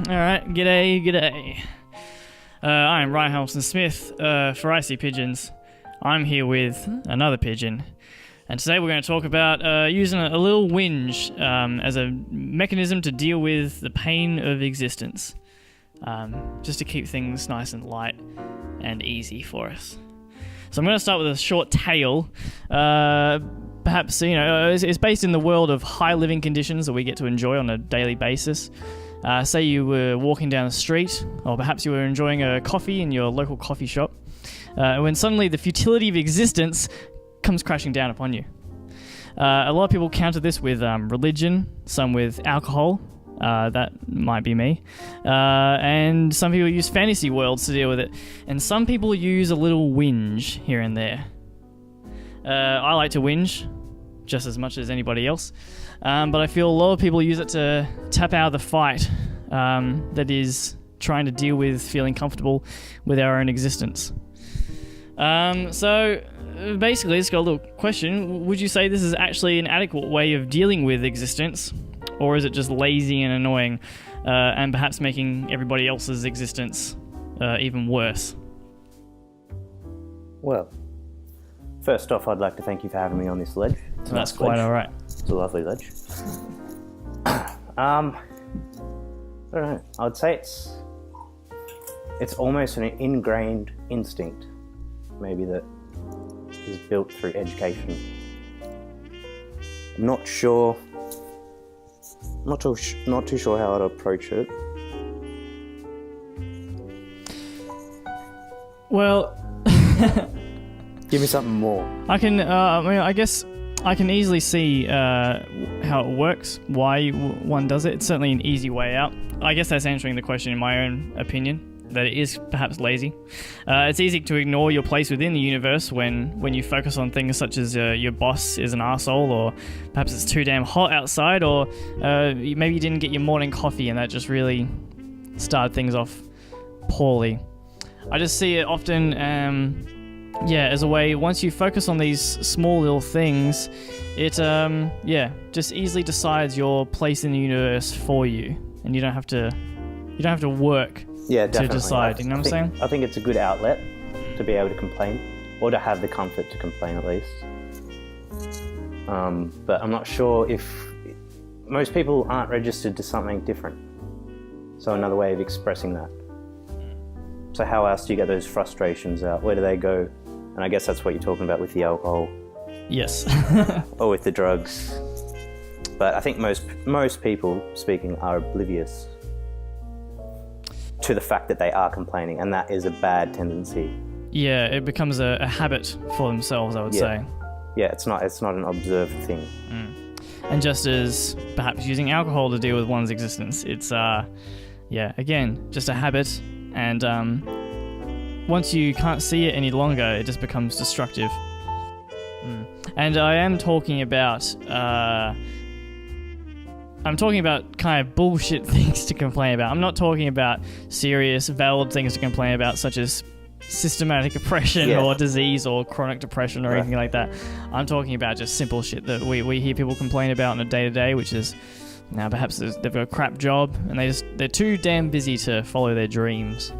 Alright, g'day. I'm Ryan Hamilton Smith for I See Pigeons. I'm here with another pigeon, and today we're going to talk about using a little whinge as a mechanism to deal with the pain of existence, just to keep things nice and light and easy for us. So I'm going to start with a short tale. Perhaps, it's based in the world of high living conditions that we get to enjoy on a daily basis. Say you were walking down the street, or perhaps you were enjoying a coffee in your local coffee shop, when suddenly the futility of existence comes crashing down upon you. A lot of people counter this with religion, some with alcohol, that might be me, and some people use fantasy worlds to deal with it, and some people use a little whinge here and there. I like to whinge just as much as anybody else, but I feel a lot of people use it to tap out of the fight that is trying to deal with feeling comfortable with our own existence. So basically, it's got a little question. Would you say this is actually an adequate way of dealing with existence, or is it just lazy and annoying, and perhaps making everybody else's existence even worse? Well, first off, I'd like to thank you for having me on this ledge. That's quite all right. It's a lovely ledge. I don't know. I would say it's almost an ingrained instinct, maybe, that is built through education. I'm not too sure how I'd approach it. Well, give me something more. I can. I guess I can easily see how it works, why one does it. It's certainly an easy way out. I guess that's answering the question in my own opinion, that it is perhaps lazy. It's easy to ignore your place within the universe when you focus on things such as your boss is an arsehole, or perhaps it's too damn hot outside, or maybe you didn't get your morning coffee and that just really started things off poorly. I just see it often as a way, once you focus on these small little things, it just easily decides your place in the universe for you, and you don't have to work to decide. You know what I'm saying? I think it's a good outlet to be able to complain, or to have the comfort to complain at least. But I'm not sure if most people aren't registered to something different. So another way of expressing that. So how else do you get those frustrations out? Where do they go? And I guess that's what you're talking about with the alcohol. Yes. Or with the drugs. But I think most people speaking are oblivious to the fact that they are complaining, and that is a bad tendency. Yeah, it becomes a habit for themselves, I would say. Yeah, it's not an observed thing. And just as perhaps using alcohol to deal with one's existence, it's again, just a habit, and once you can't see it any longer, it just becomes destructive. And I am talking about kind of bullshit things to complain about. I'm not talking about serious, valid things to complain about, such as systematic oppression or disease or chronic depression or anything like that. I'm talking about just simple shit that we hear people complain about on a day-to-day, which is, now perhaps they've got a crap job and they're too damn busy to follow their dreams.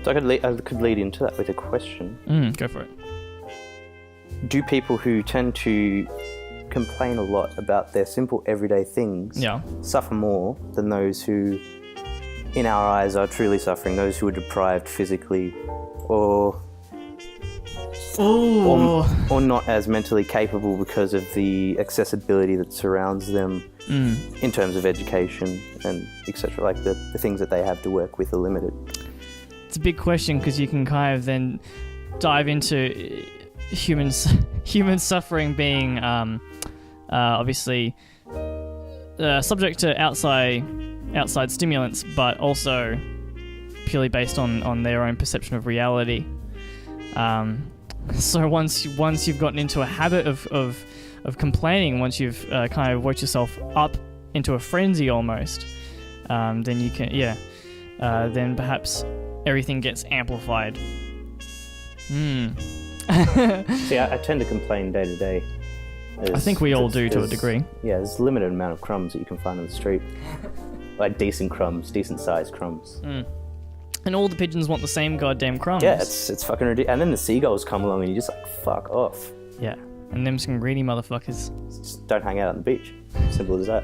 So I could lead into that with a question. Go for it. Do people who tend to complain a lot about their simple everyday things suffer more than those who, in our eyes, are truly suffering? Those who are deprived physically, or not as mentally capable because of the accessibility that surrounds them in terms of education and etc. Like the things that they have to work with are limited. It's a big question, because you can kind of then dive into human suffering being obviously subject to outside stimulants, but also purely based on their own perception of reality. So once you've gotten into a habit of complaining, once you've kind of worked yourself up into a frenzy almost, then you can then perhaps everything gets amplified. See, I tend to complain day to day I think we all do to a degree. Yeah, there's a limited amount of crumbs that you can find on the street. Like decent crumbs, decent sized crumbs. And all the pigeons want the same goddamn crumbs. Yeah, it's fucking ridiculous. And then the seagulls come along and you just like, fuck off. Yeah, and them some greedy motherfuckers. Just don't hang out on the beach. Simple as that.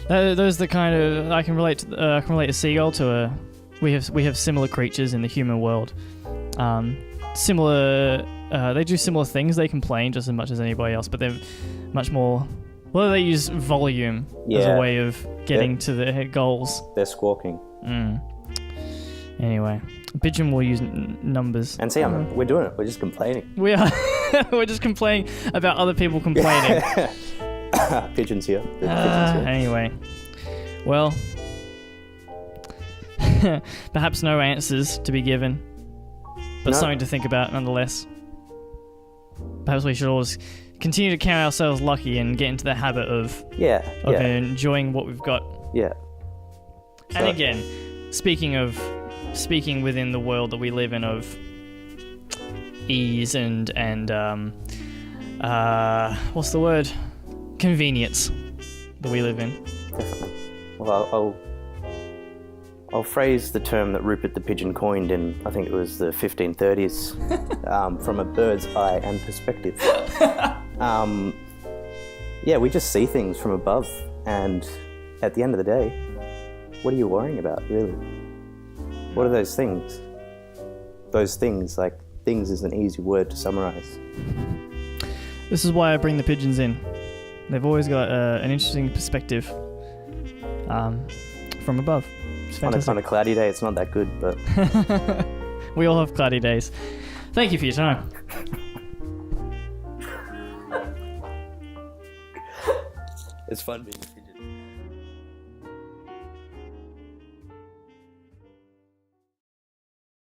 Those are the kind of... I can relate a seagull to a... We have similar creatures in the human world. Similar... they do similar things. They complain just as much as anybody else, but they're much more... Well, they use volume as a way of getting to their goals. They're squawking. Anyway, a pigeon will use numbers. And see, we're doing it. We're just complaining. We are. We're just complaining about other people complaining. Pigeons here. Anyway, well, perhaps no answers to be given, but something to think about nonetheless. Perhaps we should all just continue to count ourselves lucky and get into the habit of enjoying what we've got. Yeah. And again, speaking within the world that we live in of ease and what's the word? Convenience that we live in. Definitely. Well, I'll phrase the term that Rupert the Pigeon coined in, I think it was the 1530s, from a bird's eye and perspective. We just see things from above, and at the end of the day, what are you worrying about, really? What are those things? Those things, like, things is an easy word to summarize. This is why I bring the pigeons in. They've always got an interesting perspective from above. It's fantastic. On a cloudy day, it's not that good, but... We all have cloudy days. Thank you for your time. It's fun being...